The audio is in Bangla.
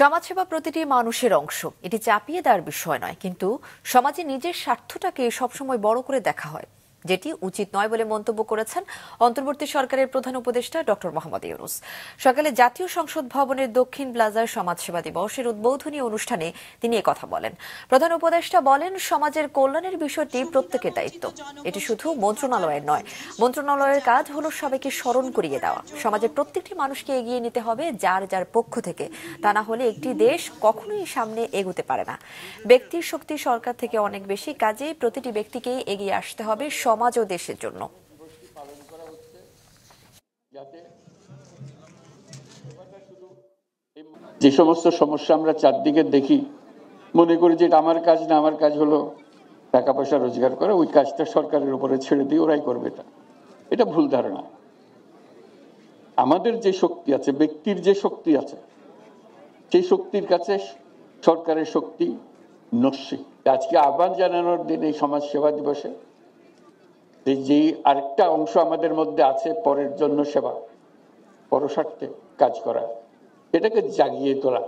সমাজসেবা প্রতিটি মানুষের অংশ, এটি চাপিয়ে দেওয়ার বিষয় নয়, কিন্তু সমাজে নিজের স্বার্থটাকে সবসময় বড় করে দেখা হয়, যেটি উচিত নয় বলে মন্তব্য করেছেন অন্তর্বর্তী সরকারের প্রধান উপদেষ্টা ডক্টর মোহাম্মদ ইউনূস। সকালে জাতীয় সংসদ ভবনের দক্ষিণ প্লাজার সমাজসেবা দিবসের উদ্বোধনী অনুষ্ঠানে তিনি একথা বলেন। প্রধান উপদেষ্টা বলেন, সমাজের কল্যাণের বিষয়টি প্রত্যেকের দায়িত্ব। এটি শুধু মন্ত্রণালয়ের নয়, মন্ত্রণালয়ের কাজ হলো সবাইকে স্মরণ করিয়ে দেওয়া। সমাজের প্রত্যেকটি মানুষকে এগিয়ে নিতে হবে যার যার পক্ষ থেকে, তা না হলে একটি দেশ কখনোই সামনে এগোতে পারে না। ব্যক্তির শক্তি সরকার থেকে অনেক বেশি, কাজেই প্রতিটি ব্যক্তিকেই এগিয়ে আসতে হবে সমাজ ও দেশের জন্য। যে সমস্ত সমস্যা আমরা চারদিকে দেখি, মনে করি যে এটা আমার কাজ না, আমার কাজ হলো টাকা পয়সা রোজগার করা, ওই কাজটা সরকারের উপরে ছেড়ে দিয়ে ওরাই করবে। এটা ভুল ধারণা। আমাদের যে শক্তি আছে, ব্যক্তির যে শক্তি আছে, সেই শক্তির কাছে সরকারের শক্তি নস্যি। আজকে আহ্বান জানানোর দিন, এই সমাজ সেবা দিবসে, যে আরেকটা অংশ আমাদের মধ্যে আছে, পরের জন্য সেবা, পরস্বার্থে কাজ করা, এটাকে জাগিয়ে তোলা।